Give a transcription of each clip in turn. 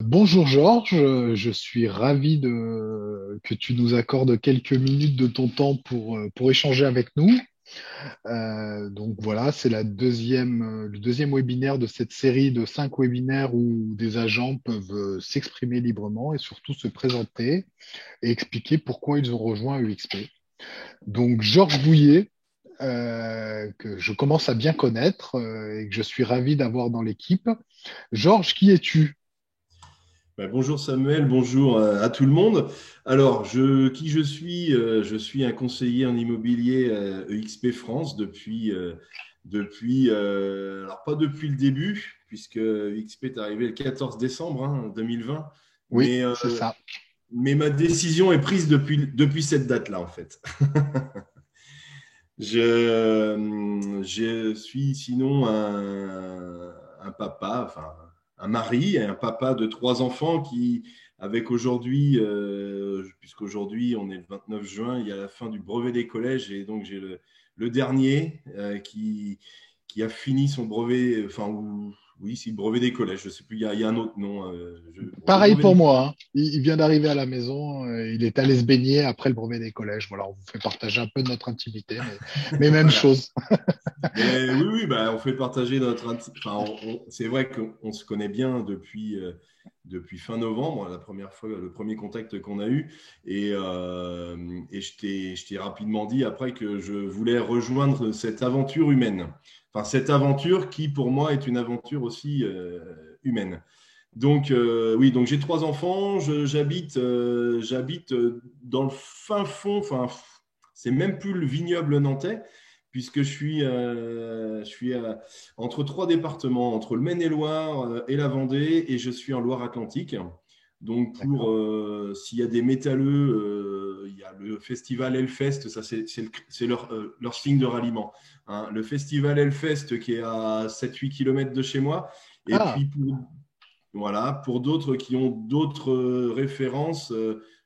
Bonjour Georges, je suis ravi que tu nous accordes quelques minutes de ton temps pour échanger avec nous. Donc voilà, c'est le deuxième webinaire de cette série de 5 webinaires où des agents peuvent s'exprimer librement et surtout se présenter et expliquer pourquoi ils ont rejoint EXP. Donc Georges Bouillet, que je commence à bien connaître et que je suis ravi d'avoir dans l'équipe. Georges, qui es-tu? Bonjour Samuel, bonjour à tout le monde. Alors, qui je suis un conseiller en immobilier à EXP France alors pas depuis le début, puisque EXP est arrivé le 14 décembre 2020, Oui, mais, euh, c'est ça. mais ma décision est prise depuis cette date-là en fait. Je suis sinon un papa, enfin un mari et un papa de 3 enfants avec aujourd'hui, puisqu'aujourd'hui on est le 29 juin, il y a la fin du brevet des collèges et donc j'ai le dernier qui a fini son brevet, oui, c'est le brevet des collèges, je ne sais plus, il y a un autre nom. Le Pareil brevet pour des moi, hein. Il vient d'arriver à la maison, il est allé se baigner après le brevet des collèges. Voilà, on vous fait partager un peu de notre intimité, mais même Voilà. chose. Mais oui, oui, on fait partager Enfin, c'est vrai qu'on se connaît bien depuis fin novembre, la première fois, le premier contact qu'on a eu. Et je t'ai rapidement dit après que je voulais rejoindre cette aventure humaine. Enfin, cette aventure qui, pour moi, est une aventure aussi humaine. Donc, oui, donc j'ai 3 enfants. J'habite dans le fin fond. Enfin, c'est même plus le vignoble nantais, puisque je suis entre 3 départements, entre le Maine-et-Loire et la Vendée, et je suis en Loire-Atlantique. Donc, D'accord. s'il y a des métalleux, il y a le festival Hellfest, ça c'est leur signe de ralliement, hein. Le festival Hellfest qui est à 7-8 km de chez moi. Et Ah, puis, voilà, pour d'autres qui ont d'autres références,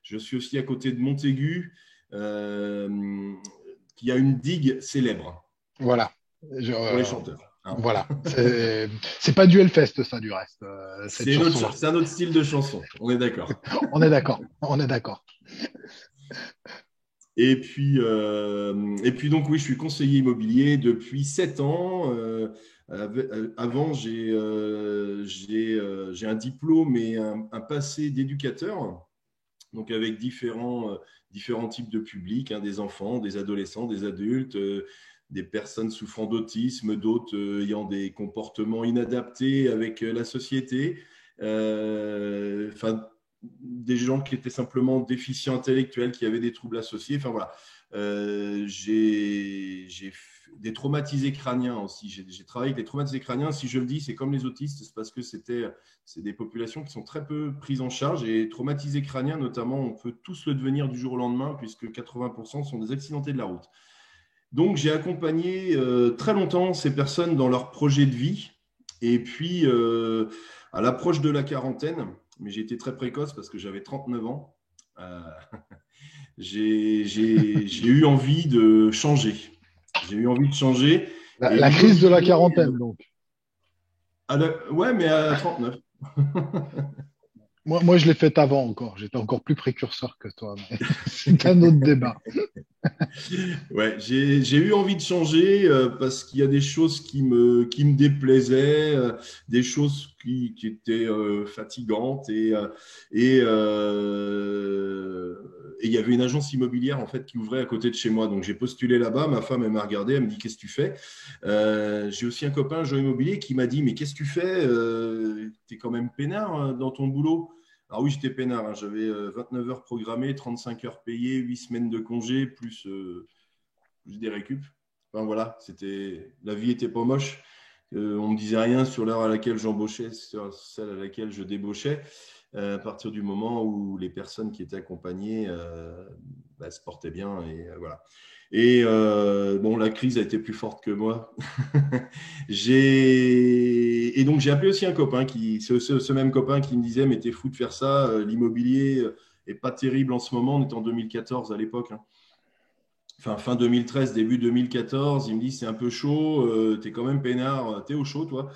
je suis aussi à côté de Montaigu, euh, qui a une digue célèbre voilà. pour les chanteurs, hein. Voilà. C'est pas du Hellfest, ça, du reste, cette chanson-là. C'est un autre style de chanson, on est d'accord. On est d'accord. On est d'accord. Et puis donc oui, je suis conseiller immobilier depuis 7 ans. Avant, j'ai un diplôme et un passé d'éducateur, donc avec différents types de publics, hein, des enfants, des adolescents, des adultes, des personnes souffrant d'autisme, d'autres ayant des comportements inadaptés avec la société, enfin, des gens qui étaient simplement déficients intellectuels, qui avaient des troubles associés. Enfin voilà. J'ai des traumatisés crâniens aussi. J'ai travaillé avec des traumatisés crâniens. Si je le dis, c'est comme les autistes, c'est parce que c'est des populations qui sont très peu prises en charge. Et traumatisés crâniens, notamment, on peut tous le devenir du jour au lendemain, puisque 80% sont des accidentés de la route. Donc, j'ai accompagné très longtemps ces personnes dans leur projet de vie. Et puis, à l'approche de la quarantaine, mais j'ai été très précoce parce que j'avais 39 ans, euh, j'ai eu envie de changer. J'ai eu envie de changer. Et La crise de la l'immobilier, quarantaine, donc. ouais, mais à 39. Moi, je l'ai fait avant encore. J'étais encore plus précurseur que toi, mais c'est un autre débat. Ouais, j'ai eu envie de changer parce qu'il y a des choses qui me déplaisaient, des choses qui étaient fatigantes et il y avait une agence immobilière en fait qui ouvrait à côté de chez moi. Donc j'ai postulé là-bas, ma femme elle m'a regardé, elle me dit qu'est-ce que tu fais? J'ai aussi un copain, Joe Immobilier, qui m'a dit mais qu'est-ce que tu fais? T'es quand même peinard dans ton boulot. Alors oui, j'étais peinard, hein. J'avais 29 heures programmées, 35 heures payées, 8 semaines de congé, plus des récup. Enfin voilà, la vie était pas moche. On me disait rien sur l'heure à laquelle j'embauchais, sur celle à laquelle je débauchais, à partir du moment où les personnes qui étaient accompagnées se portaient bien. Et voilà. Et bon, la crise a été plus forte que moi. Et donc, j'ai appelé aussi un copain, ce même copain qui me disait, mais t'es fou de faire ça, l'immobilier est pas terrible en ce moment. On était en 2014 à l'époque, hein. Enfin, fin 2013, début 2014. Il me dit, c'est un peu chaud, t'es quand même peinard, t'es au chaud, toi.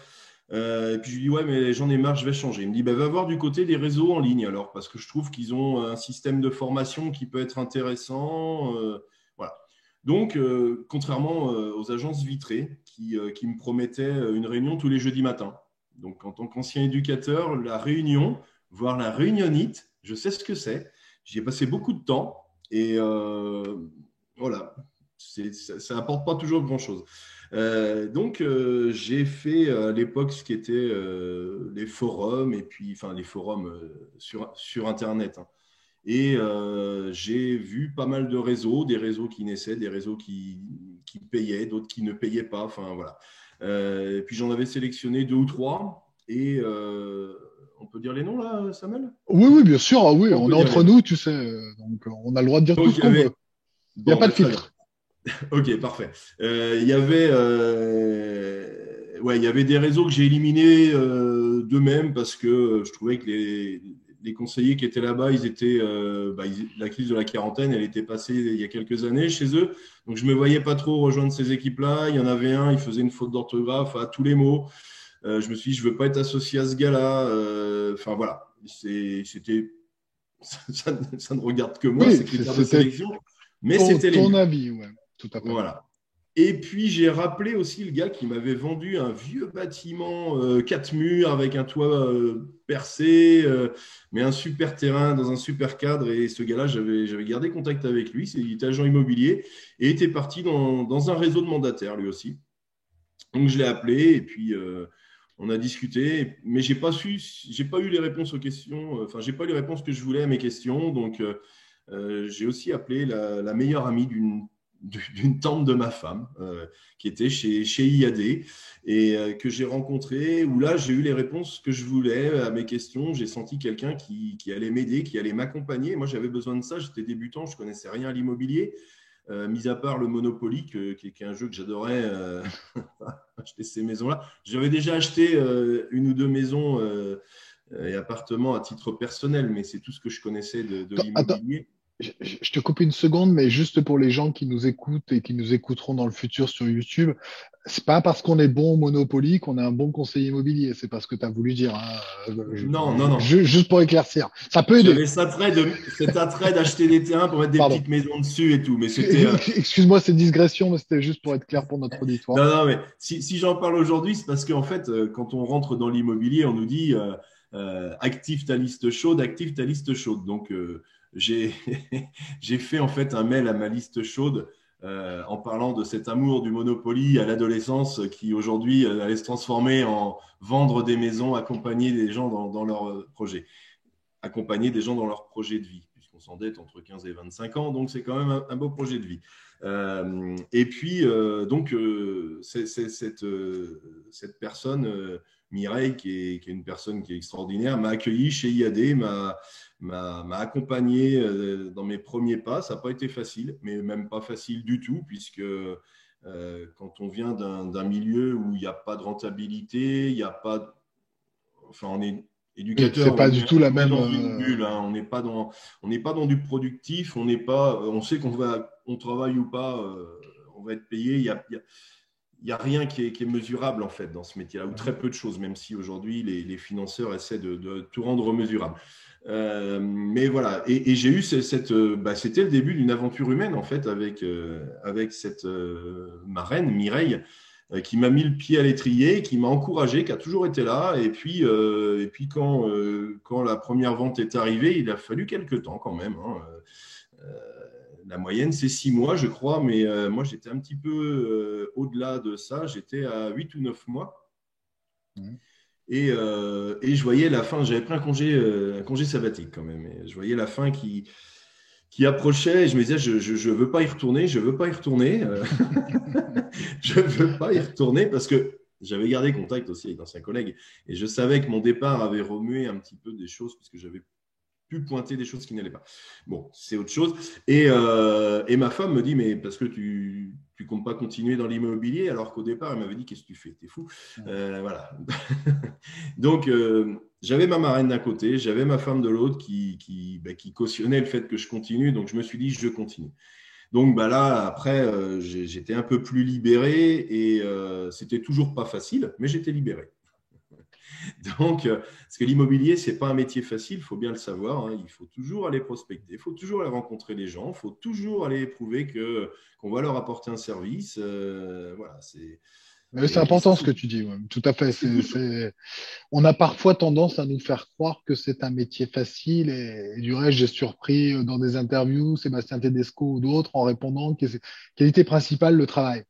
Et puis je lui dis, ouais, mais j'en ai marre, je vais changer. Il me dit, bah, va voir du côté des réseaux en ligne alors, parce que je trouve qu'ils ont un système de formation qui peut être intéressant. Voilà. Donc, contrairement aux agences vitrées qui me promettaient une réunion tous les jeudis matins. Donc, en tant qu'ancien éducateur, la réunion, voire la réunionnite, je sais ce que c'est. J'y ai passé beaucoup de temps et voilà, ça n'apporte pas toujours grand-chose. Donc, j'ai fait à l'époque ce qui était les forums, et puis, enfin, les forums sur Internet. Hein. Et j'ai vu pas mal de réseaux, des réseaux qui naissaient, des réseaux qui payaient, d'autres qui ne payaient pas. Enfin, voilà. Et puis, j'en avais sélectionné 2 ou 3. Et on peut dire les noms, là, Samuel? Oui, oui, bien sûr. Ah oui, On on peut est y entre aller. nous, tu sais. Donc, on a le droit de dire tout Donc, ce il y qu'on avait… veut. Il n'y a Bon, pas bah, de très bien. filtre. Ok, parfait. Il y avait, ouais, il y avait des réseaux que j'ai éliminés d'eux-mêmes parce que je trouvais que les conseillers qui étaient là-bas, ils étaient, la crise de la quarantaine, elle était passée il y a quelques années chez eux. Donc, je ne me voyais pas trop rejoindre ces équipes-là. Il y en avait un, il faisait une faute d'orthographe à tous les mots. Je me suis dit, je ne veux pas être associé à ce gars-là. Enfin, voilà. C'était, ça ne regarde que moi, Oui, ces critères de c'était sélection, mais c'était les ton miens. avis, ouais, tout à fait. Voilà. Et puis, j'ai rappelé aussi le gars qui m'avait vendu un vieux bâtiment, 4 murs avec un toit percé, mais un super terrain dans un super cadre. Et ce gars-là, j'avais gardé contact avec lui. Il était agent immobilier et était parti dans un réseau de mandataires lui aussi. Donc, je l'ai appelé et puis on a discuté. Mais j'ai pas eu les réponses aux questions. Enfin, j'ai pas eu les réponses que je voulais à mes questions. Donc, j'ai aussi appelé la meilleure amie d'une tante de ma femme qui était chez IAD et que j'ai rencontré, où là j'ai eu les réponses que je voulais à mes questions. J'ai senti quelqu'un qui allait m'aider, qui allait m'accompagner. Moi j'avais besoin de ça, j'étais débutant, je connaissais rien à l'immobilier, mis à part le Monopoly, qui est un jeu que j'adorais acheter ces maisons-là. J'avais déjà acheté une ou deux maisons et appartements à titre personnel, mais c'est tout ce que je connaissais de Attends, l'immobilier. je te coupe une seconde, mais juste pour les gens qui nous écoutent et qui nous écouteront dans le futur sur YouTube, c'est pas parce qu'on est bon au Monopoly qu'on est un bon conseiller immobilier. C'est pas ce que tu as voulu dire. Hein. Non, non, non. Juste pour éclaircir. Ça peut aider. J'avais cet attrait d'acheter des terrains pour mettre des Pardon. petites maisons dessus et tout. Mais c'était. Excuse-moi cette digression, mais c'était juste pour être clair pour notre auditoire. Non, non, mais si j'en parle aujourd'hui, c'est parce qu'en fait, quand on rentre dans l'immobilier, on nous dit active ta liste chaude, active ta liste chaude. Donc, j'ai j'ai fait en fait un mail à ma liste chaude en parlant de cet amour du Monopoly à l'adolescence qui aujourd'hui allait se transformer en vendre des maisons, accompagner des gens dans leurs projets. Accompagner des gens dans leur projet de vie, puisqu'on s'endette entre 15 et 25 ans, donc c'est quand même un beau projet de vie. Et puis, donc, cette personne, Mireille, qui est une personne qui est extraordinaire, m'a accueilli chez IAD, m'a accompagné dans mes premiers pas. Ça n'a pas été facile, mais même pas facile du tout, puisque quand on vient d'un milieu où il n'y a pas de rentabilité, il n'y a pas… Enfin, on est Et c'est éducateur, pas du tout la on est même. dans une bulle, hein. On n'est pas dans du productif, on sait on travaille ou pas, on va être payé. Il y a rien qui est mesurable en fait dans ce métier-là, ou très peu de choses, même si aujourd'hui les financeurs essaient de tout rendre mesurable. Mais voilà, et j'ai eu c'était le début d'une aventure humaine en fait avec cette marraine Mireille qui m'a mis le pied à l'étrier, qui m'a encouragé, qui a toujours été là. Et puis quand la première vente est arrivée, il a fallu quelques temps quand même. Hein. La moyenne, c'est 6 mois, je crois, mais moi, j'étais un petit peu au-delà de ça. J'étais à 8 ou 9 mois. Mhm. Et je voyais la fin. J'avais pris un congé sabbatique quand même. Et je voyais la fin qui approchait. Et je me disais, je veux pas y retourner, je veux pas y retourner. Je veux pas y retourner parce que j'avais gardé contact aussi avec d'anciens collègues et je savais que mon départ avait remué un petit peu des choses puisque j'avais pu pointer des choses qui n'allaient pas. Bon, c'est autre chose. Et ma femme me dit, mais parce que tu comptes pas continuer dans l'immobilier alors qu'au départ, elle m'avait dit, qu'est-ce que tu fais? T'es fou. Voilà. Donc, j'avais ma marraine d'un côté, j'avais ma femme de l'autre qui cautionnait le fait que je continue. Donc, je me suis dit, je continue. Donc là, après, j'étais un peu plus libéré et c'était toujours pas facile, mais j'étais libéré. Donc, parce que l'immobilier, c'est pas un métier facile, il faut bien le savoir, hein. Il faut toujours aller prospecter, il faut toujours aller rencontrer les gens, il faut toujours aller prouver qu'on va leur apporter un service. Voilà, Mais c'est et ça, important ce que tu dis, ouais. Tout à fait. c'est good. On a parfois tendance à nous faire croire que c'est un métier facile et du reste, j'ai surpris dans des interviews Sébastien Tedesco ou d'autres en répondant que c'est qualité principale, le travail.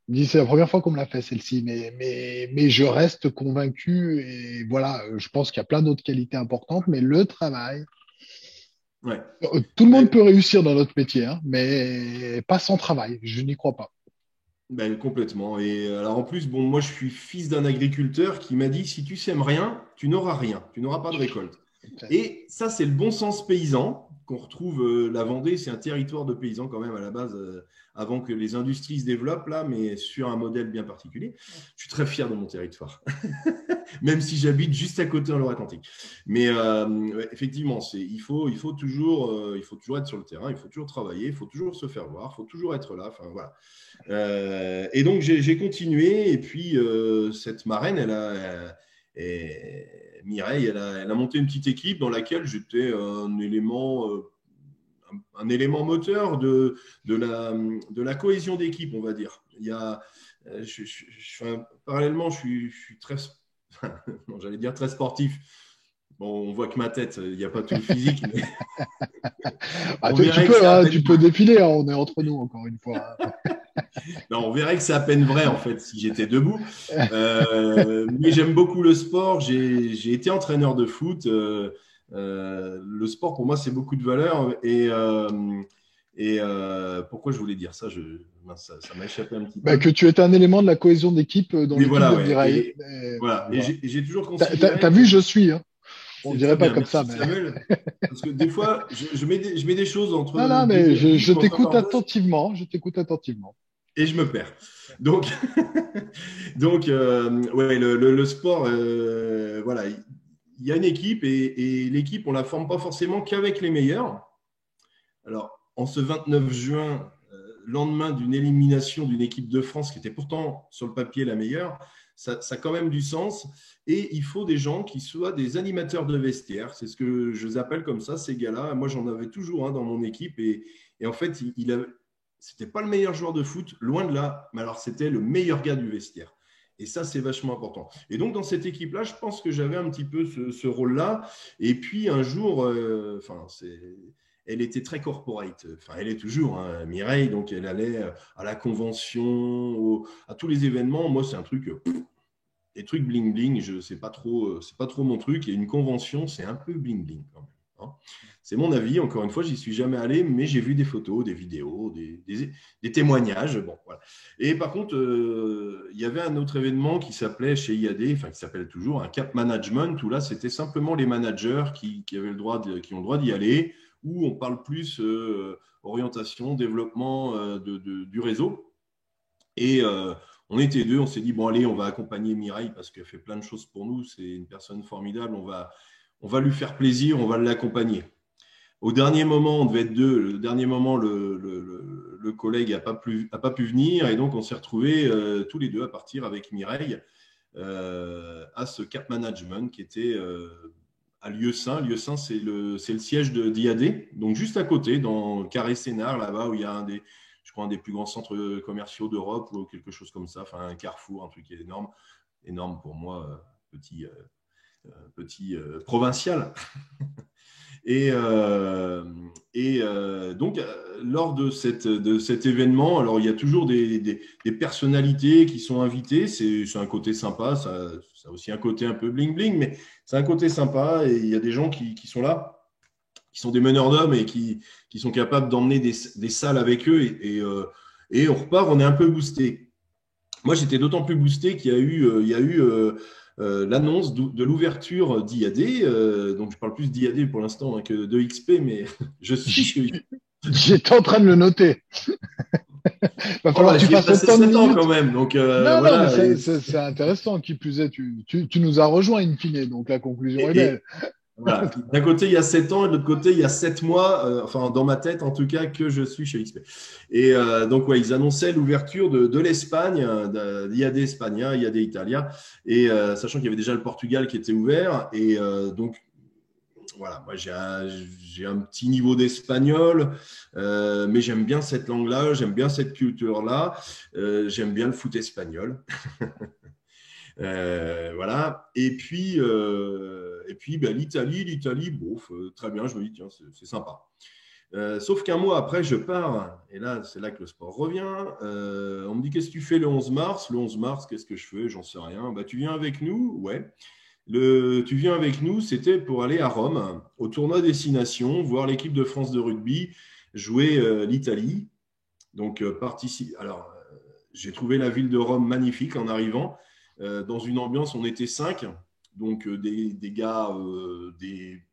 Il me dit, c'est la première fois qu'on me l'a fait celle-ci, mais je reste convaincu et voilà, je pense qu'il y a plein d'autres qualités importantes, mais le travail, Ouais. tout le monde Ouais. peut réussir dans notre métier, hein, mais pas sans travail, je n'y crois pas. Ben, complètement. Et alors en plus, bon, moi je suis fils d'un agriculteur qui m'a dit, si tu sèmes rien, tu n'auras rien, tu n'auras pas de récolte. Et ça, c'est le bon sens paysan qu'on retrouve. La Vendée, c'est un territoire de paysans quand même à la base, avant que les industries se développent là, mais sur un modèle bien particulier. Je suis très fier de mon territoire, même si j'habite juste à côté en Loire-Atlantique. Mais ouais, effectivement, il faut toujours être sur le terrain, il faut toujours travailler, il faut toujours se faire voir, il faut toujours être là. Enfin voilà. Et donc j'ai continué. Et puis cette marraine, Mireille, elle a monté une petite équipe dans laquelle j'étais un élément moteur de la cohésion d'équipe, on va dire. Il y a, parallèlement, je suis très, non, j'allais dire très sportif. Bon, on voit que ma tête, il n'y a pas tout le physique, mais Ah, on tu verrait que peux, c'est à hein, peine. tu peux défiler, hein, on est entre nous encore une fois. Non, on verrait que c'est à peine vrai en fait si j'étais debout. Mais j'aime beaucoup le sport. J'ai été entraîneur de foot. Le sport pour moi c'est beaucoup de valeur. Et pourquoi je voulais dire ça, mince, ça m'a échappé un petit Bah, peu. que tu es un élément de la cohésion d'équipe dans Mais l'équipe voilà, de ouais. Mireille. Et voilà. Et Voilà. j'ai toujours T'as considéré vu, que je suis, hein. On c'est dirait très pas bien. comme ça, Merci mais Samuel. Parce que des fois, je mets des choses entre non, non, deux mais je virgules ou entre t'écoute parenthèses attentivement, je t'écoute attentivement. et je me perds. Donc, donc ouais, le sport, voilà, il y a une équipe et l'équipe, on la forme pas forcément qu'avec les meilleurs. Alors, en ce 29 juin, lendemain d'une élimination d'une équipe de France qui était pourtant sur le papier la meilleure, ça a quand même du sens. Et il faut des gens qui soient des animateurs de vestiaire. C'est ce que je les appelle comme ça, ces gars-là. Moi, j'en avais toujours dans mon équipe. Et en fait, c'était pas le meilleur joueur de foot, loin de là. Mais alors, c'était le meilleur gars du vestiaire. Et ça, c'est vachement important. Et donc, dans cette équipe-là, je pense que j'avais un petit peu ce rôle-là. Et puis, un jour, elle était très corporate. Enfin, elle est toujours, hein, Mireille. Donc, elle allait à la convention, à tous les événements. Moi, c'est un truc, les trucs bling bling. C'est pas trop mon truc. Et une convention, c'est un peu bling bling quand même, hein. C'est mon avis. Encore une fois, j'y suis jamais allé, mais j'ai vu des photos, des vidéos, des témoignages. Bon, voilà. Et par contre, il y avait un autre événement qui s'appelait chez IAD, enfin qui s'appelle toujours un Cap Management, où là, c'était simplement les managers qui avaient qui ont le droit d'y aller, où on parle plus orientation, développement du réseau. Et on était deux, on s'est dit, bon allez, on va accompagner Mireille parce qu'elle fait plein de choses pour nous, c'est une personne formidable, on va lui faire plaisir, on va l'accompagner. Au dernier moment, on devait être deux, le dernier moment, le collègue n'a pas pu venir et donc on s'est retrouvés tous les deux à partir avec Mireille à ce Cap Management qui était à Lieusaint. Lieusaint, c'est le siège d'IAD, donc juste à côté, dans Carré Sénart, là-bas, où il y a je crois, un des plus grands centres commerciaux d'Europe ou quelque chose comme ça, enfin un carrefour, un truc qui est énorme, énorme pour moi, petit provincial. Et donc, lors de cet événement, alors il y a toujours des personnalités qui sont invitées. C'est un côté sympa, ça a aussi un côté un peu bling-bling, mais c'est un côté sympa. Et il y a des gens qui sont là, qui sont des meneurs d'hommes et qui sont capables d'emmener des salles avec eux. Et on repart, on est un peu boosté. Moi, j'étais d'autant plus boosté qu'il y a eu l'annonce de l'ouverture d'IAD. Donc, je parle plus d'IAD pour l'instant que de XP, mais je suis chez XP. J'étais en train de le noter. Va falloir que tu J'y ai fasses passé autant de 7 ans minutes. quand même. Donc, Non, non, voilà. mais c'est intéressant. Qui plus est, tu nous as rejoint in fine, donc la conclusion est belle. Voilà. D'un côté, il y a 7 ans et de l'autre côté, il y a 7 mois, enfin dans ma tête en tout cas, que je suis chez XP. Et donc, ouais, ils annonçaient l'ouverture de l'Espagne, il y a des Espagnols, il y a des Italiens, et sachant qu'il y avait déjà le Portugal qui était ouvert. Et donc, voilà, moi j'ai un petit niveau d'espagnol, mais j'aime bien cette langue-là, j'aime bien cette culture-là, j'aime bien le foot espagnol. Voilà. Et puis l'Italie, bon, très bien, je me dis, tiens, c'est sympa. Sauf qu'un mois après, je pars, et là, c'est là que le sport revient. On me dit, qu'est-ce que tu fais le 11 mars? Le 11 mars, qu'est-ce que je fais? J'en sais rien. Bah, tu viens avec nous? Ouais. Tu viens avec nous, c'était pour aller à Rome, au tournoi Destination, voir l'équipe de France de rugby jouer l'Italie. Donc, Alors, j'ai trouvé la ville de Rome magnifique en arrivant. Dans une ambiance, on était 5, donc des gars, des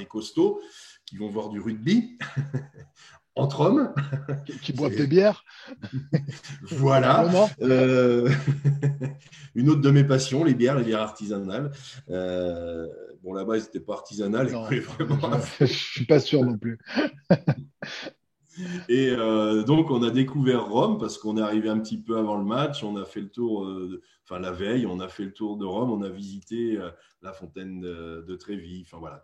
costauds qui vont voir du rugby entre hommes. Qui boivent des bières. Voilà. Une autre de mes passions, les bières artisanales. Bon, là-bas, ils n'étaient pas artisanales. Non, je ne suis pas sûr non plus. Et donc, on a découvert Rome parce qu'on est arrivé un petit peu avant le match. On a fait le tour, la veille, on a fait le tour de Rome. On a visité la fontaine de Trévi. Enfin, voilà,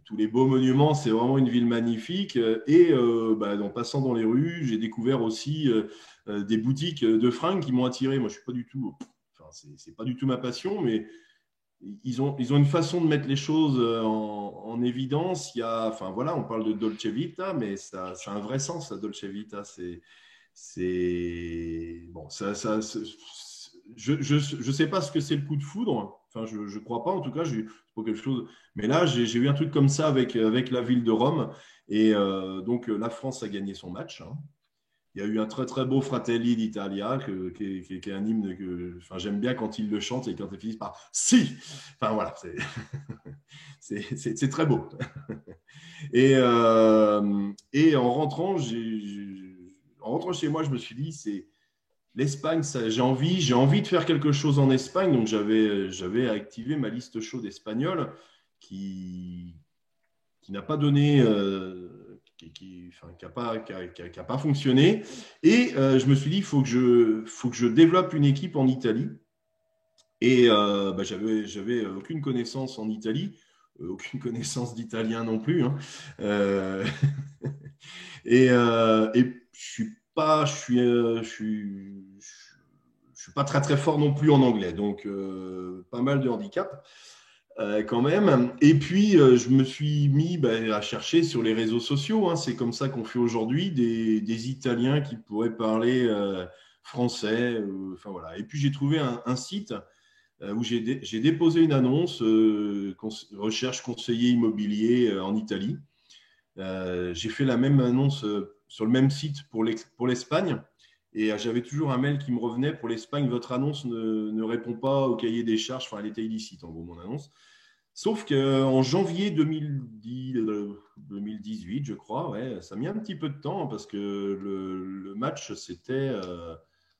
tous les beaux monuments. C'est vraiment une ville magnifique. Et en passant dans les rues, j'ai découvert aussi des boutiques de fringues qui m'ont attiré. Moi, je suis pas du tout. Enfin, c'est pas du tout ma passion, mais ils ont une façon de mettre les choses en évidence. On parle de Dolce Vita, mais ça a un vrai sens, la Dolce Vita. Bon, je sais pas ce que c'est le coup de foudre. Enfin, je crois pas. En tout cas, j'ai pas quelque chose. Mais là, j'ai eu un truc comme ça avec la ville de Rome. Et donc, la France a gagné son match, hein. Il y a eu un très très beau Fratelli d'Italia, qui est un hymne que j'aime bien quand ils le chantent et quand ils finissent par si. Enfin voilà, c'est très beau. Et en rentrant, chez moi, je me suis dit, c'est l'Espagne, j'ai envie de faire quelque chose en Espagne. Donc j'avais activé ma liste chaude espagnole qui n'a pas donné. Qui n'a pas fonctionné. Et je me suis dit, il faut que je développe une équipe en Italie. Et j'avais aucune connaissance en Italie, aucune connaissance d'italien non plus, hein. Et je suis pas très très fort non plus en anglais, donc pas mal de handicap. Quand même. Et puis, je me suis mis à chercher sur les réseaux sociaux, hein. C'est comme ça qu'on fait aujourd'hui, des Italiens qui pourraient parler français. Enfin, voilà. Et puis, j'ai trouvé un site où j'ai déposé une annonce, recherche conseiller immobilier en Italie. J'ai fait la même annonce sur le même site pour l'Espagne. Et j'avais toujours un mail qui me revenait pour l'Espagne, votre annonce ne répond pas au cahier des charges. Enfin, elle était illicite, en gros, mon annonce. Sauf qu'en janvier 2018, je crois, ouais, ça a mis un petit peu de temps parce que le match,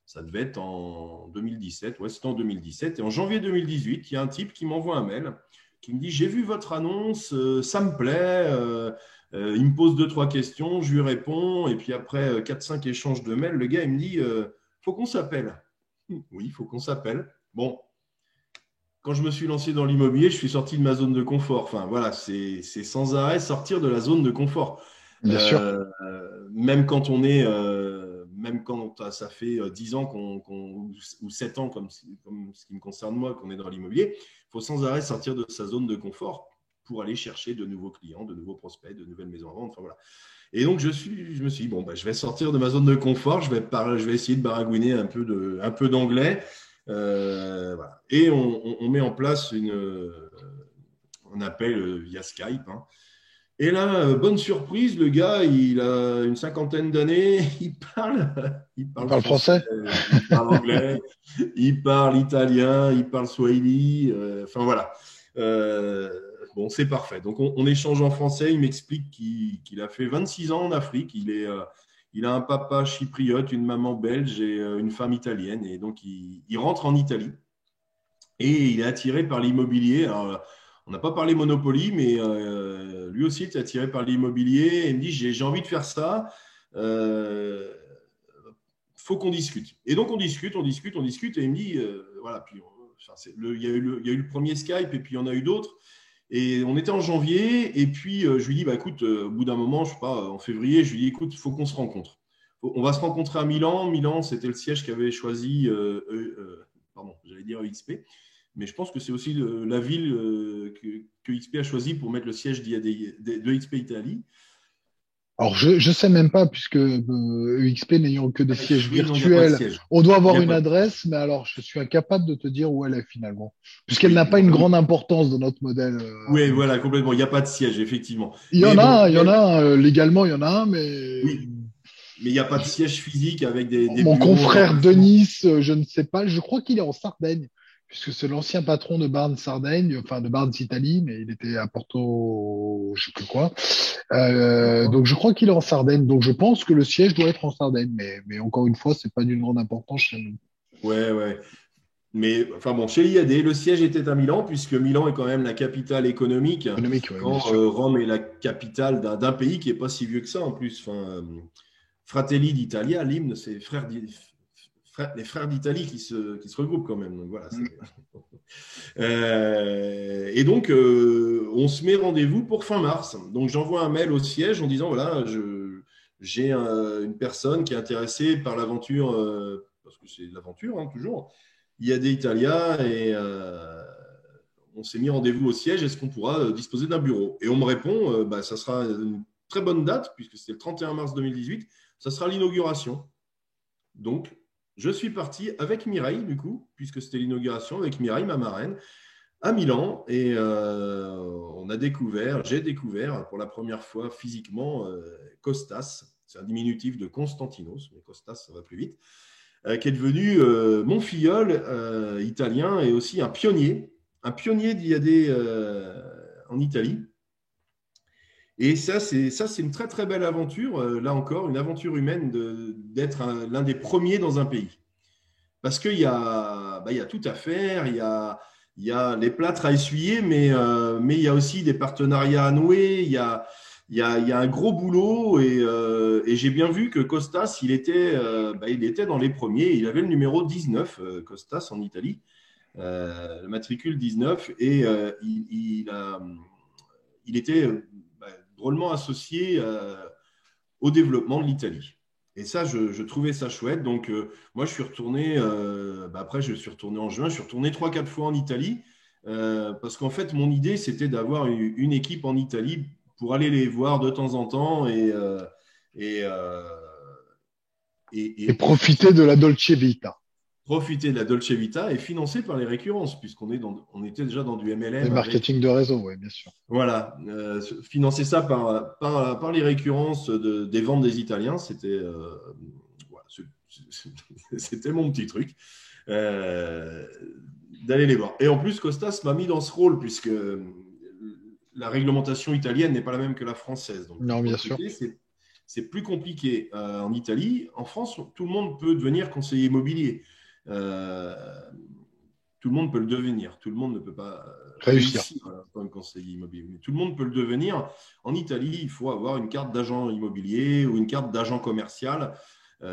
ça devait être en 2017. Ouais, c'était en 2017. Et en janvier 2018, il y a un type qui m'envoie un mail qui me dit, j'ai vu votre annonce, ça me plaît. Il me pose 2-3 questions, je lui réponds. Et puis après 4-5 échanges de mails, le gars, il me dit, faut qu'on s'appelle. Oui, il faut qu'on s'appelle. Bon. Quand je me suis lancé dans l'immobilier, je suis sorti de ma zone de confort. Enfin, voilà, c'est sans arrêt sortir de la zone de confort. Bien sûr. Même quand ça fait 10 ans ou 7 ans, comme ce qui me concerne moi, qu'on est dans l'immobilier, il faut sans arrêt sortir de sa zone de confort pour aller chercher de nouveaux clients, de nouveaux prospects, de nouvelles maisons à vendre. Enfin, voilà. Et donc, je me suis dit, bon, je vais sortir de ma zone de confort, je vais essayer de baragouiner un peu d'anglais. Voilà. Et on met en place on appelle via Skype, hein. Et là, bonne surprise, le gars, il a une 50aine d'années, il parle français, il parle anglais, il parle italien, il parle swahili. Enfin voilà. Bon, c'est parfait. Donc on échange en français. Il m'explique qu'il a fait 26 ans en Afrique. Il a un papa chypriote, une maman belge et une femme italienne. Et donc, il rentre en Italie et il est attiré par l'immobilier. Alors, On n'a pas parlé Monopoly, mais lui aussi était attiré par l'immobilier. Et il me dit, j'ai envie de faire ça. Faut qu'on discute. Et donc, on discute. Et il me dit, voilà, puis il y a eu le premier Skype et puis il y en a eu d'autres. Et on était en janvier. Et puis, je lui dis, bah, écoute, au bout d'un moment, je ne sais pas, en février, je lui dis, écoute, il faut qu'on se rencontre. On va se rencontrer à Milan. Milan, c'était le siège qu'avait choisi, pardon, j'allais dire EXP. Mais je pense que c'est aussi la ville que XP a choisi pour mettre le siège de XP Italie. Alors, je sais même pas, puisque EXP n'ayant que des sièges Oui, non, il n'y a pas de virtuels, siège. on doit avoir Il y a une pas- adresse, mais alors je suis incapable de te dire où elle est finalement, puisqu'elle Oui, n'a pas non, une oui. grande importance dans notre modèle. Oui, voilà, complètement. Il n'y a pas de siège, effectivement. Il y Mais en a bon, un, il y en a un, légalement, il y en a un, mais oui, mais il n'y a pas de siège physique avec des mon bureaux en confrère emplacement. Denis, je ne sais pas, je crois qu'il est en Sardaigne, puisque c'est l'ancien patron de Barnes Sardaigne, enfin de Barnes Italie, mais il était à Porto, je sais plus quoi. D'accord. Donc je crois qu'il est en Sardaigne, donc je pense que le siège doit être en Sardaigne, mais encore une fois, c'est pas d'une grande importance chez nous. Ouais, ouais. Mais enfin bon, chez l'IAD, le siège était à Milan, puisque Milan est quand même la capitale économique, Économique, oui, bien quand sûr. Rome est la capitale d'un pays qui n'est pas si vieux que ça en plus. Enfin, Fratelli d'Italia, l'hymne, c'est les frères d'Italie qui se regroupent quand même. Donc voilà. Et donc, on se met rendez-vous pour fin mars. Donc, j'envoie un mail au siège en disant, voilà, j'ai une personne qui est intéressée par l'aventure, parce que c'est l'aventure, hein, toujours. Il y a des Italiens et on s'est mis rendez-vous au siège. Est-ce qu'on pourra disposer d'un bureau? Et on me répond, bah, ça sera une très bonne date, puisque c'était le 31 mars 2018, ça sera l'inauguration. Donc, je suis parti avec Mireille, du coup, puisque c'était l'inauguration, avec Mireille, ma marraine, à Milan. Et j'ai découvert pour la première fois physiquement Costas. C'est un diminutif de Constantinos, mais Costas, ça va plus vite, qui est devenu mon filleul italien et aussi un pionnier d'IAD en Italie. Et ça, c'est une très, très belle aventure. Là encore, une aventure humaine d'être l'un des premiers dans un pays. Parce qu'il y a tout à faire, il y a les plâtres à essuyer, mais il y a aussi des partenariats à nouer, il y a un gros boulot. Et j'ai bien vu que Costas, il était dans les premiers. Il avait le numéro 19, Costas, en Italie, le matricule 19. Et il était drôlement associé au développement de l'Italie. Et ça, je trouvais ça chouette. Donc, moi, je suis retourné, après, je suis retourné en juin, je suis retourné 3-4 fois en Italie, parce qu'en fait, mon idée, c'était d'avoir une équipe en Italie pour aller les voir de temps en temps et, euh, Et et profiter de la Dolce Vita, profiter de la Dolce Vita et financé par les récurrences, on était déjà dans du le MLM avec. marketing de réseau, oui, bien sûr. Voilà, financer ça par les récurrences des ventes des Italiens, voilà, c'était mon petit truc, euh, d'aller les voir. Et en plus, Costas m'a mis dans ce rôle, puisque la réglementation italienne n'est pas la même que la française. Donc, Non, pour bien sûr. recruter, c'est plus compliqué en Italie. En France, tout le monde peut devenir conseiller immobilier. Euh, Tout le monde peut le devenir. Tout le monde ne peut pas Réussir. réussir comme conseiller immobilier. Mais tout le monde peut le devenir. En Italie, il faut avoir une carte d'agent immobilier ou une carte d'agent commercial.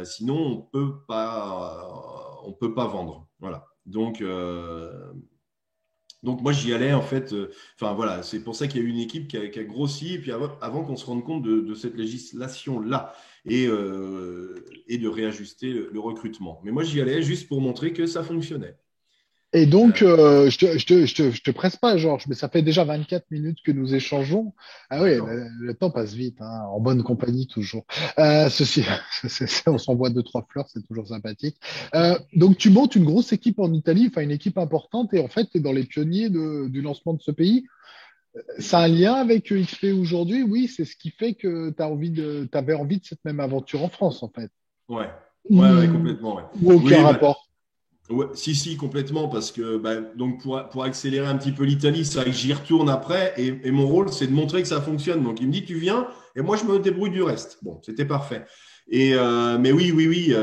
Sinon, on peut pas vendre. Voilà. Donc moi, j'y allais en fait. Enfin, voilà, c'est pour ça qu'il y a eu une équipe qui a grossi. Et puis avant qu'on se rende compte de cette législation-là et de réajuster le recrutement. Mais moi, j'y allais juste pour montrer que ça fonctionnait. Et Euh, donc, je te presse pas, Georges, mais ça fait déjà 24 minutes que nous échangeons. Ah oui, d'accord. le temps passe vite, hein, en bonne compagnie toujours. Ceci, on s'envoie deux, trois fleurs, c'est toujours sympathique. Donc, tu montes une grosse équipe en Italie, enfin une équipe importante, et en fait, tu es dans les pionniers du lancement de ce pays. Ça a un lien avec XP aujourd'hui? Oui, c'est ce qui fait que tu avais envie de cette même aventure en France, en fait. Ouais, ouais, Ou, complètement. Ouais. ou aucun Oui, bah, rapport. ouais, si, complètement, parce que donc pour accélérer un petit peu l'Italie, c'est vrai que j'y retourne après, et mon rôle, c'est de montrer que ça fonctionne. Donc il me dit, tu viens, et moi je me débrouille du reste. Bon, c'était parfait. Mais oui, oui, oui.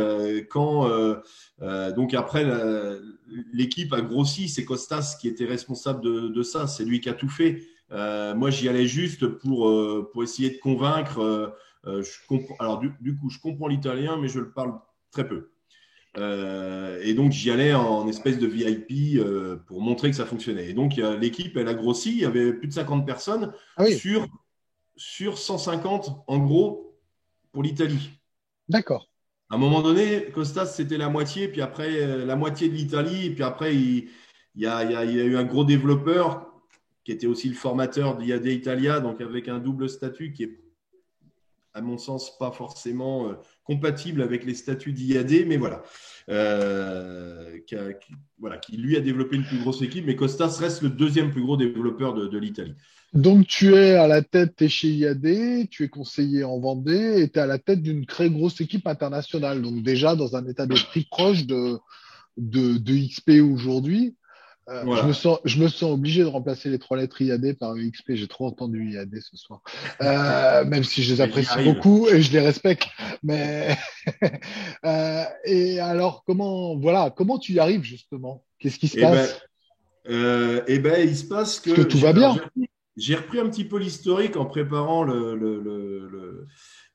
Donc après, l'équipe a grossi. C'est Costas qui était responsable de ça. C'est lui qui a tout fait. Moi, j'y allais juste pour essayer de convaincre. Je comprends, alors, du coup, je comprends l'italien, mais je le parle très peu. Et donc, j'y allais en espèce de VIP pour montrer que ça fonctionnait. Et donc, l'équipe, elle a grossi. Il y avait plus de 50 personnes Ah oui, sur 150, en gros, pour l'Italie. d'accord. À un moment donné, Costas, c'était la moitié, puis après, la moitié de l'Italie. Et puis après, il y a eu un gros développeur qui était aussi le formateur d'IAD Italia, donc avec un double statut qui est, à mon sens, pas forcément compatible avec les statuts d'IAD, mais voilà. Voilà, qui lui a développé une plus grosse équipe, mais Costas reste le deuxième plus gros développeur de l'Italie. Donc, tu es à la tête, tu es chez IAD, tu es conseiller en Vendée et tu es à la tête d'une très grosse équipe internationale. Donc, déjà, dans un état d'esprit proche de XP aujourd'hui. Voilà. Je me sens obligé de remplacer les trois lettres IAD par EXP. J'ai trop entendu IAD ce soir. Même si je les Mais j'y apprécie arrive. beaucoup et je les respecte. Mais et alors, comment tu y arrives justement? Qu'est-ce qui se Eh ben, passe? il se passe Est-ce que que tout va bien? j'ai repris un petit peu l'historique en préparant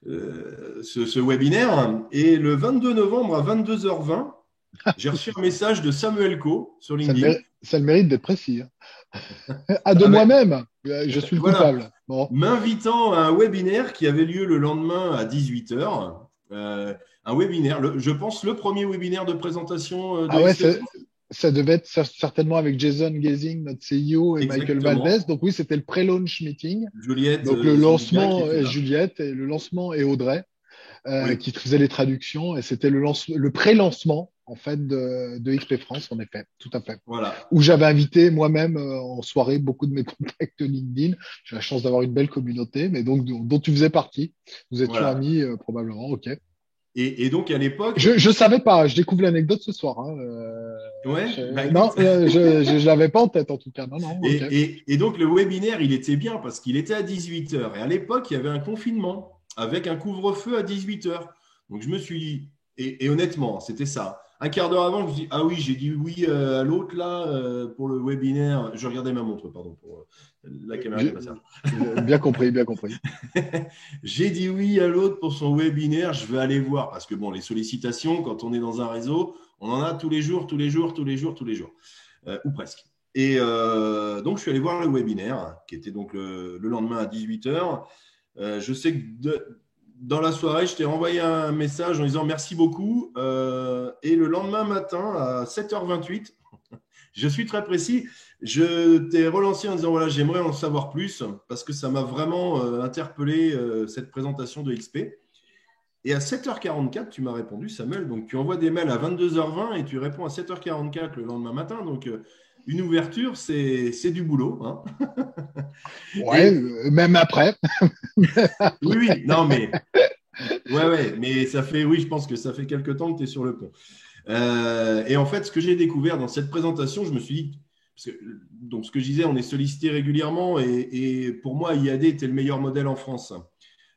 ce webinaire. Et le 22 novembre à 22h20, j'ai reçu un message de Samuel Coe sur LinkedIn. Ça a le mérite d'être précis, hein. Ah, de Ah ben, moi-même, je suis le voilà, coupable. Bon. m'invitant à un webinaire qui avait lieu le lendemain à 18h. Un webinaire, je pense le premier webinaire de présentation de Ah ouais, XP France. ça devait être certainement avec Jason Gazing, notre CEO, et Michael Valdez. Exactement. Donc oui, c'était le pré-launch meeting. Juliette, Donc le son gars qui lancement était et là. Juliette, et le lancement et Audrey, Oui, qui faisaient les traductions. Et c'était le pré-lancement, en fait, de XP France, en effet, tout à fait. voilà. Où j'avais invité moi-même en soirée beaucoup de mes contacts LinkedIn. J'ai la chance d'avoir une belle communauté, mais donc dont tu faisais partie. Nous étions Voilà. amis, probablement, ok. Et donc à l'époque, Je savais pas, je découvre l'anecdote ce soir, hein. ouais, bah Non, écoute, je l'avais pas en tête en tout cas. Non, non, ok. et donc le webinaire, il était bien parce qu'il était à 18h. Et à l'époque, il y avait un confinement avec un couvre-feu à 18h. Donc je me suis dit, et honnêtement, c'était ça. Un quart d'heure avant, je me suis dit, ah oui, j'ai dit oui à l'autre là pour le webinaire. Je regardais ma montre, pardon, pour la caméra qui est J'ai pas ça. bien compris, bien compris. J'ai dit oui à l'autre pour son webinaire, je vais aller voir. Parce que bon, les sollicitations, quand on est dans un réseau, on en a tous les jours, tous les jours, tous les jours, tous les jours, ou presque. Et donc, je suis allé voir le webinaire, qui était donc le lendemain à 18h. Je sais que dans la soirée, je t'ai renvoyé un message en disant merci beaucoup. Et le lendemain matin, à 7h28, je suis très précis. Je t'ai relancé en disant voilà, j'aimerais en savoir plus parce que ça m'a vraiment interpellé cette présentation de XP. Et à 7h44, tu m'as répondu, Samuel. Donc, tu envoies des mails à 22h20 et tu réponds à 7h44 le lendemain matin. Donc, une ouverture, c'est du boulot, hein. Ouais, Et même après. oui, Après. oui, non, mais ouais, ouais, mais ça fait, oui, je pense que ça fait quelques temps que tu es sur le pont. Et en fait, ce que j'ai découvert dans cette présentation, je me suis dit, parce que, donc ce que je disais, on est sollicité régulièrement et pour moi, IAD était le meilleur modèle en France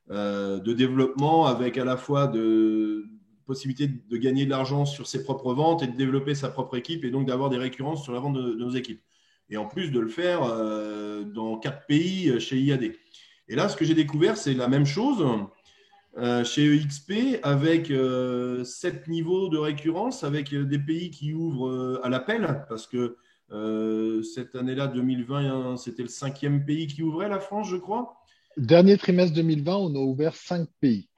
de développement avec à la fois de possibilité de gagner de l'argent sur ses propres ventes et de développer sa propre équipe et donc d'avoir des récurrences sur la vente de nos équipes. Et en plus de le faire dans 4 pays chez IAD. Et là, ce que j'ai découvert, c'est la même chose chez EXP avec 7 niveaux de récurrence, avec des pays qui ouvrent à l'appel, parce que cette année-là, 2020, c'était le 5e pays qui ouvrait, la France, je crois. Dernier trimestre 2020, on a ouvert 5 pays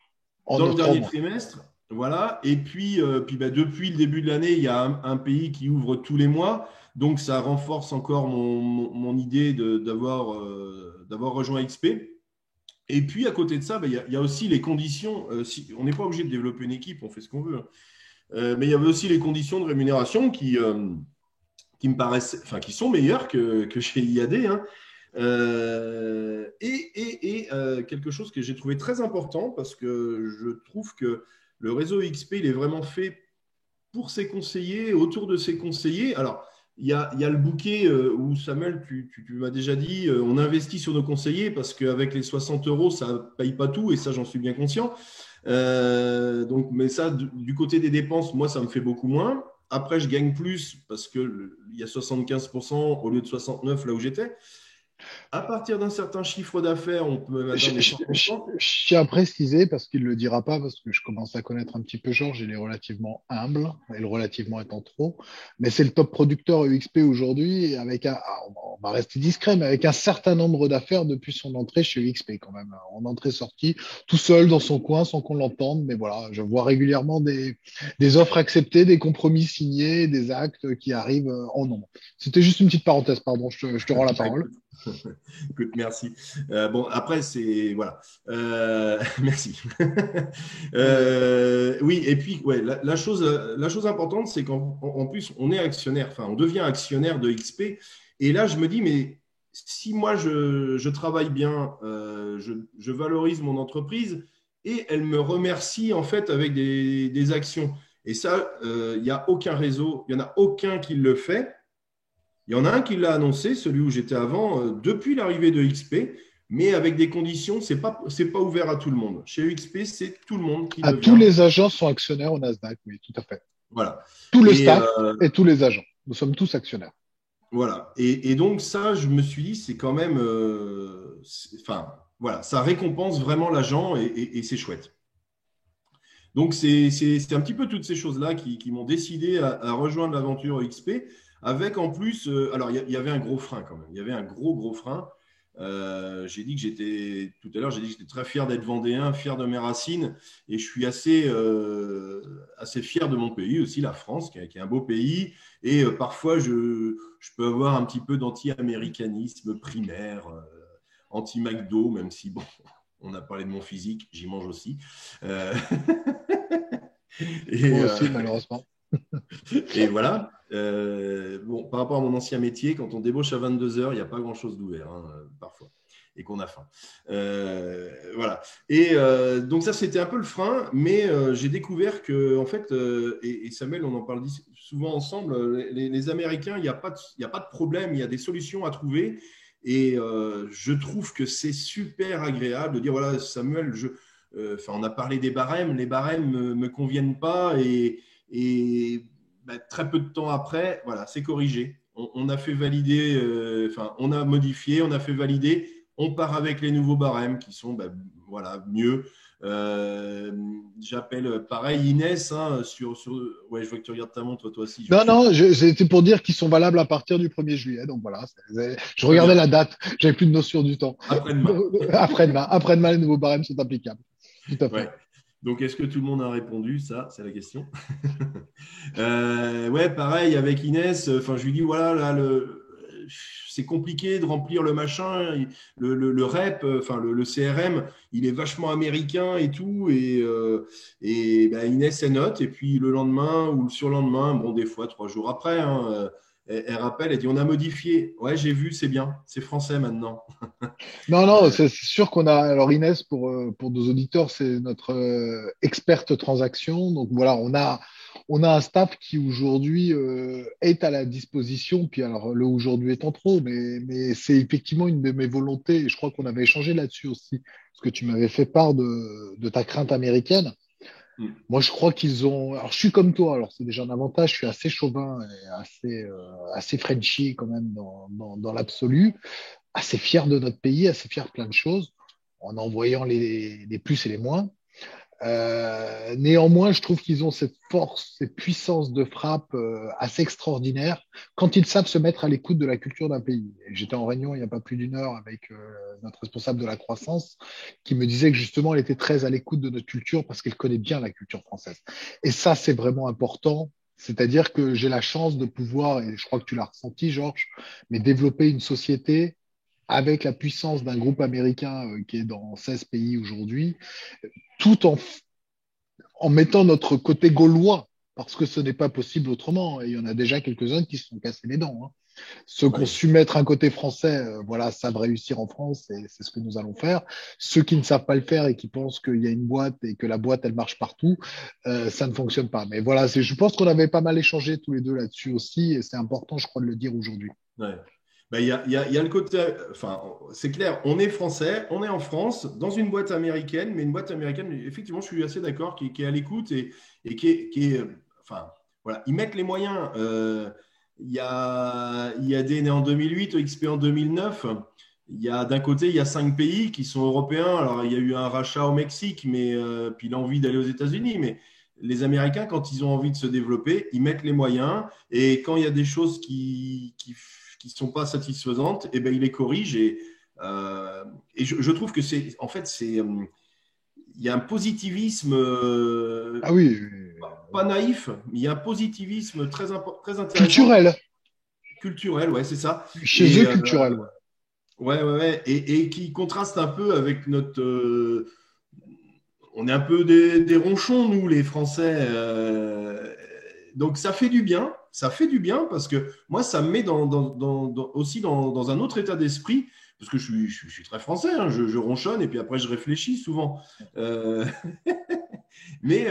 en Dans le 3 dernier mois. trimestre, voilà. Et puis, depuis le début de l'année, il y a un pays qui ouvre tous les mois. Donc, ça renforce encore mon idée d'avoir rejoint XP. Et puis, à côté de ça, il y a aussi les conditions. On n'est pas obligé de développer une équipe, on fait ce qu'on veut, hein. Mais il y avait aussi les conditions de rémunération qui me paraissent, enfin, qui sont meilleures que chez IAD, hein. Quelque chose que j'ai trouvé très important parce que je trouve que le réseau XP, il est vraiment fait pour ses conseillers, autour de ses conseillers. Alors, il y a le bouquet où Samuel, tu m'as déjà dit, on investit sur nos conseillers parce qu'avec les 60 euros, ça ne paye pas tout et ça, j'en suis bien conscient. Donc, mais ça, du côté des dépenses, moi, ça me fait beaucoup moins. Après, je gagne plus parce qu'il y a 75% au lieu de 69 là où j'étais. À partir d'un certain chiffre d'affaires, on peut même Je, atteindre les je- je- 100%. je tiens à préciser, parce qu'il ne le dira pas, parce que je commence à connaître un petit peu Georges, il est relativement humble, et le relativement étant trop, mais c'est le top producteur UXP aujourd'hui, avec on va rester discret, mais avec un certain nombre d'affaires depuis son entrée chez UXP quand même, en entrée-sortie, tout seul dans son coin sans qu'on l'entende, mais voilà, je vois régulièrement des offres acceptées, des compromis signés, des actes qui arrivent en nombre. C'était juste une petite parenthèse, pardon, je te rends la parole. Écoute, merci. Bon, après, c'est. Voilà. Merci. Oui, et puis, ouais, la chose importante, c'est qu'en plus, on est actionnaire, enfin, on devient actionnaire de XP. Et là, je me dis, mais si moi, je travaille bien, je valorise mon entreprise et elle me remercie, en fait, avec des actions. Et ça, il n'y a aucun réseau, il n'y en a aucun qui le fait. Il y en a un qui l'a annoncé, celui où j'étais avant, depuis l'arrivée de XP, mais avec des conditions, c'est pas ouvert à tout le monde. Chez XP, c'est tout le monde qui À tous devient. les agents sont actionnaires au Nasdaq, oui, tout à fait. Voilà. Tout le Et staff et tous les agents. Nous sommes tous actionnaires. voilà. Et donc, ça, je me suis dit, c'est quand même. Enfin, voilà, ça récompense vraiment l'agent et c'est chouette. Donc, c'est un petit peu toutes ces choses-là qui m'ont décidé à rejoindre l'aventure XP, avec en plus, alors il y avait un gros frein quand même, il y avait un gros frein. J'ai dit que j'étais, tout à l'heure, j'ai dit que j'étais très fier d'être vendéen, fier de mes racines, et je suis assez fier de mon pays aussi, la France, qui est un beau pays, et parfois je peux avoir un petit peu d'anti-américanisme primaire, anti-McDo, même si, bon, on a parlé de mon physique, j'y mange aussi. Euh, et, Moi aussi, malheureusement. et voilà. Bon, par rapport à mon ancien métier, quand on débauche à 22 heures, il n'y a pas grand-chose d'ouvert, hein, parfois, et qu'on a faim. Voilà. Et donc ça, c'était un peu le frein, mais j'ai découvert que, en fait, et Samuel, on en parle souvent ensemble, les Américains, il y a pas de problème, il y a des solutions à trouver. Et je trouve que c'est super agréable de dire, voilà, Samuel, enfin, on a parlé des barèmes, les barèmes ne me conviennent pas et bah, très peu de temps après, voilà, c'est corrigé. On a fait valider, enfin, on a modifié, on a fait valider, on part avec les nouveaux barèmes qui sont, bah, voilà, mieux. J'appelle pareil Inès, hein, ouais, je vois que tu regardes ta montre, toi aussi. Non, non, c'était pour dire qu'ils sont valables à partir du 1er juillet. Donc voilà, je Très regardais bien. la date, j'avais plus de notion du temps. Après-demain. Après-demain, les nouveaux barèmes sont applicables. Tout à fait. Ouais. Donc, est-ce que tout le monde a répondu? Ça, c'est la question. Ouais, pareil avec Inès. Enfin, je lui dis voilà, là, c'est compliqué de remplir le machin, le rep, enfin le CRM, il est vachement américain et tout. Et bah, Inès, elle note. Et puis le lendemain ou le surlendemain, bon, des fois 3 jours après, hein, elle rappelle, elle dit on a modifié. Ouais, j'ai vu, c'est bien, c'est français maintenant. Non, non, Euh, c'est sûr qu'on a. Alors Inès, pour nos auditeurs, c'est notre experte transaction. Donc voilà, on a un staff qui aujourd'hui est à la disposition. Puis alors le aujourd'hui étant trop, mais c'est effectivement une de mes volontés. Et je crois qu'on avait échangé là-dessus aussi, parce que tu m'avais fait part de ta crainte américaine. hmm. Moi, je crois qu'ils ont. Alors, je suis comme toi. Alors, c'est déjà un avantage. Je suis assez chauvin et assez Frenchy quand même dans l'absolu, assez fier de notre pays, assez fier de plein de choses, en voyant les plus et les moins. Néanmoins, je trouve qu'ils ont cette force, cette puissance de frappe assez extraordinaire quand ils savent se mettre à l'écoute de la culture d'un pays. J'étais en réunion il n'y a pas plus d'une heure avec notre responsable de la croissance qui me disait que justement, elle était très à l'écoute de notre culture parce qu'elle connaît bien la culture française. Et ça, c'est vraiment important. C'est-à-dire que j'ai la chance de pouvoir, et je crois que tu l'as ressenti, Georges, mais développer une société avec la puissance d'un groupe américain qui est dans 16 pays aujourd'hui, tout en mettant notre côté gaulois, parce que ce n'est pas possible autrement. Et il y en a déjà quelques-uns qui se sont cassés les dents, hein. Ceux qui ont Ouais. su mettre un côté français, voilà, savent réussir en France et c'est ce que nous allons faire. Ceux qui ne savent pas le faire et qui pensent qu'il y a une boîte et que la boîte, elle marche partout, ça ne fonctionne pas. Mais voilà, je pense qu'on avait pas mal échangé tous les deux là-dessus aussi et c'est important, je crois, de le dire aujourd'hui. Ouais. Il y a le côté, enfin, c'est clair, on est français, on est en France, dans une boîte américaine, mais une boîte américaine, effectivement, je suis assez d'accord, qui est à l'écoute et enfin, voilà, ils mettent les moyens. Il y a des nés en 2008, XP en 2009. D'un côté, il y a 5 pays qui sont européens. Alors, il y a eu un rachat au Mexique, mais puis l'envie d'aller aux États-Unis. Mais les Américains, quand ils ont envie de se développer, ils mettent les moyens. Et quand il y a des choses qui sont pas satisfaisantes, eh ben, ils les corrigent. Et je trouve que en fait, il y a un positivisme Ah oui, pas naïf, mais il y a un positivisme très intéressant, culturel. culturel, ouais, c'est ça. Chez Et eux, culturel. Ouais. ouais, ouais, ouais, et qui contraste un peu avec notre. On est un peu des ronchons, nous, les Français. Donc ça fait du bien, ça fait du bien parce que moi, ça me met aussi dans un autre état d'esprit. Parce que je suis très français, hein, je ronchonne et puis après je réfléchis souvent. Euh, mais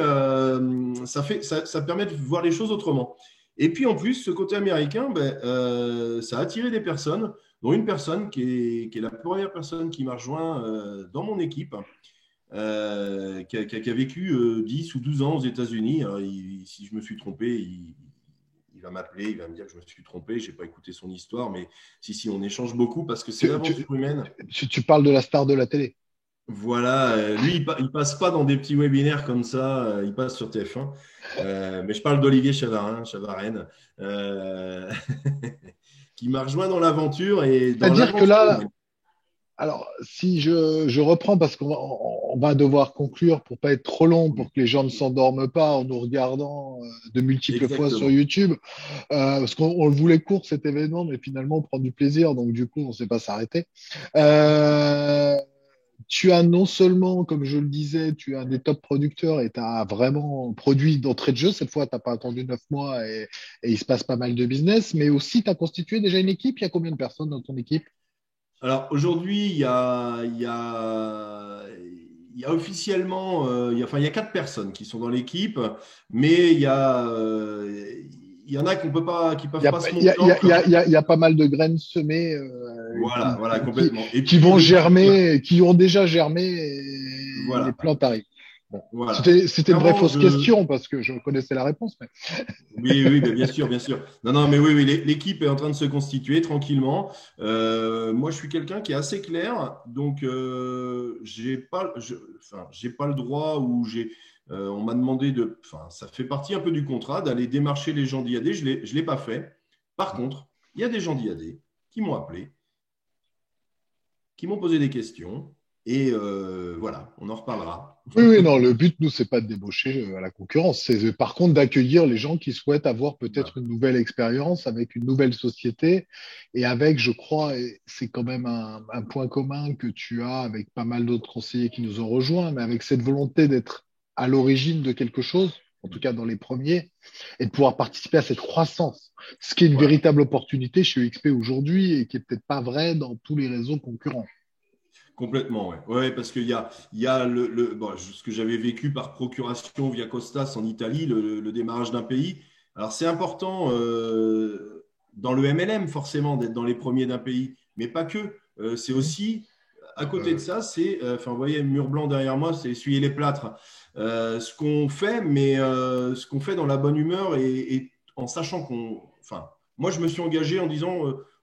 ça permet de voir les choses autrement. Et puis en plus, ce côté américain, ben, ça a attiré des personnes, dont une personne qui est la première personne qui m'a rejoint dans mon équipe, qui a vécu 10 ou 12 ans aux États-Unis. Si je me suis trompé, il va m'appeler, il va me dire que je me suis trompé, je n'ai pas écouté son histoire, mais si, on échange beaucoup parce que c'est l'aventure humaine. Tu parles de la star de la télé. Voilà, lui, il passe pas dans des petits webinaires comme ça, il passe sur TF1. Mais je parle d'Olivier Chavarenne, qui m'a rejoint dans l'aventure et dans C'est-à-dire que l'aventure là, humaine. alors, si je reprends, parce qu'on va devoir conclure pour pas être trop long, pour que les gens ne s'endorment pas en nous regardant de multiples fois sur Exactement. YouTube, parce qu'on le voulait court cet événement, mais finalement on prend du plaisir, donc du coup on ne sait pas s'arrêter. Euh, Tu as non seulement, comme je le disais, tu as des top producteurs et tu as vraiment produit d'entrée de jeu. Cette fois, tu n'as pas attendu 9 mois et il se passe pas mal de business, mais aussi tu as constitué déjà une équipe. Il y a combien de personnes dans ton équipe? Alors aujourd'hui, il y a officiellement, il y a 4 personnes qui sont dans l'équipe, mais il y en a qui ne peut pas, qui Il y peuvent a, pas se il y a, montrer il y a, il y encore. a, il y a il y a pas mal de graines semées Voilà, qui, voilà, qui, qui, complètement. Et qui puis vont l'équipe, germer, qui ont déjà germé et les voilà, plantes arrivent. Bon. voilà. C'était une vraie Clairement, fausse question parce que je connaissais la réponse. Mais... oui, oui, ben, bien sûr, bien sûr. Non, non, mais oui, oui, l'équipe est en train de se constituer tranquillement. Moi, je suis quelqu'un qui est assez clair, donc enfin, j'ai pas le droit ou on m'a demandé enfin, ça fait partie un peu du contrat d'aller démarcher les gens d'IAD. Je l'ai pas fait. Par contre, il y a des gens d'IAD qui m'ont appelé, qui m'ont posé des questions, et voilà, on en reparlera. Oui, oui, non, le but, nous, c'est pas de débaucher à la concurrence. C'est par contre d'accueillir les gens qui souhaitent avoir Voilà. peut-être une nouvelle expérience avec une nouvelle société et avec, je crois, et c'est quand même un point commun que tu as avec pas mal d'autres conseillers qui nous ont rejoints, mais avec cette volonté d'être à l'origine de quelque chose, en tout cas dans les premiers, et de pouvoir participer à cette croissance. Ce qui est une Voilà. véritable opportunité chez UXP aujourd'hui et qui est peut-être pas vrai dans tous les réseaux concurrents. Complètement, ouais. Ouais, parce il y a bon, ce que j'avais vécu par procuration via Costas en Italie, le démarrage d'un pays. Alors, c'est important dans le MLM, forcément, d'être dans les premiers d'un pays, mais pas que. C'est aussi, à côté de ça, enfin, vous voyez, le mur blanc derrière moi, c'est essuyer les plâtres. Ce qu'on fait, mais ce qu'on fait dans la bonne humeur et en sachant enfin, moi, je me suis engagé en disant,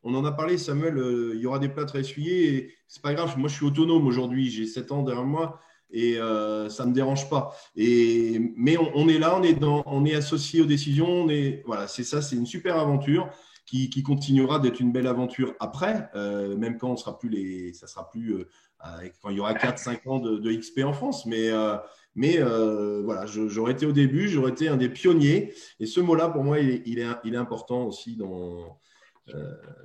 on en a parlé, Samuel, il y aura des plâtres à essuyer et c'est pas grave. Moi, je suis autonome aujourd'hui, j'ai 7 ans derrière moi et ça ne me dérange pas. Mais on est là, on est associé aux décisions. Voilà, c'est ça, c'est une super aventure qui continuera d'être une belle aventure après, même quand ça sera plus quand il y aura 4-5 ans de XP en France. Mais voilà, j'aurais été au début, j'aurais été un des pionniers. Et ce mot-là, pour moi, il est important aussi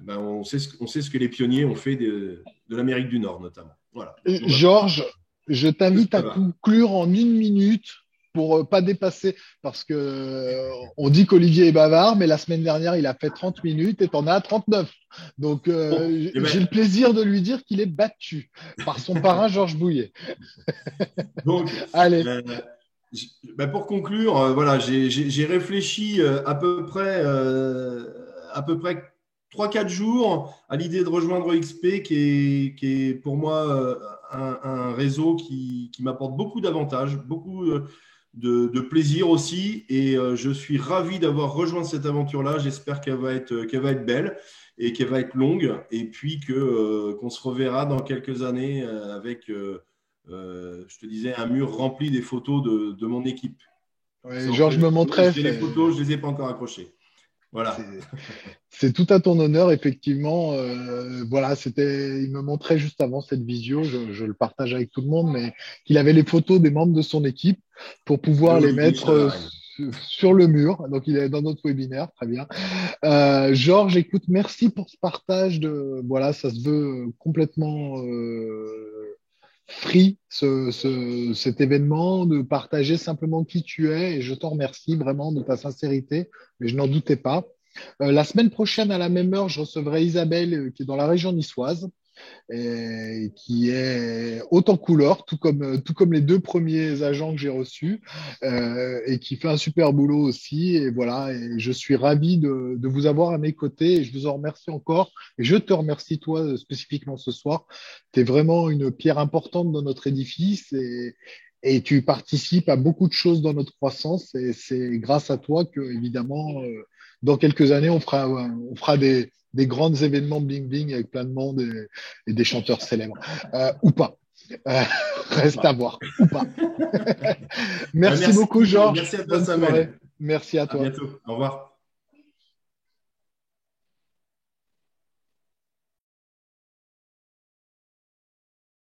on sait ce que les pionniers ont fait de l'Amérique du Nord, notamment. Voilà. Donc, Georges, je que t'invite ça à va. conclure en 1 minute pour pas dépasser, parce que on dit qu'Olivier est bavard, mais la semaine dernière, il a fait 30 minutes et t'en as 39. Donc, Bon, eh ben, j'ai le plaisir de lui dire qu'il est battu par son parrain Georges Bouillet. donc, Allez, euh, pour conclure, voilà, j'ai réfléchi à peu près 3-4 jours à l'idée de rejoindre XP, qui est pour moi un réseau qui m'apporte beaucoup d'avantages, beaucoup de plaisir aussi. Et je suis ravi d'avoir rejoint cette aventure-là. J'espère qu'elle va être belle et qu'elle va être longue. Et puis qu'on se reverra dans quelques années avec, je te disais, un mur rempli des photos de mon équipe. Ouais, Georges me montrait. J'ai les photos, je ne les ai pas encore accrochées. Voilà. C'est tout à ton honneur, effectivement. Voilà, il me montrait juste avant cette visio, je le partage avec tout le monde, mais qu'il avait les photos des membres de son équipe pour pouvoir les mettre sur le mur. Donc, il est dans notre webinaire, très bien. Georges, écoute, merci pour ce partage voilà, ça se veut complètement free, cet événement, de partager simplement qui tu es, et je t'en remercie vraiment de ta sincérité, mais je n'en doutais pas. La semaine prochaine, à la même heure, je recevrai Isabelle, qui est dans la région niçoise, et qui est haute en couleur, tout comme les 2 premiers agents que j'ai reçus, et qui fait un super boulot aussi. Et voilà, et je suis ravi de vous avoir à mes côtés, et je vous en remercie encore. Et je te remercie, toi, spécifiquement ce soir. Tu es vraiment une pierre importante dans notre édifice, et tu participes à beaucoup de choses dans notre croissance. Et c'est grâce à toi que, évidemment, dans quelques années, on fera des grands événements bling bling avec plein de monde, et des chanteurs célèbres. Ou pas. Euh, Reste à voir. Ou pas. Merci beaucoup, Georges. Merci à toi, Bonne Samuel. soirée. Merci à toi. À bientôt. Au revoir.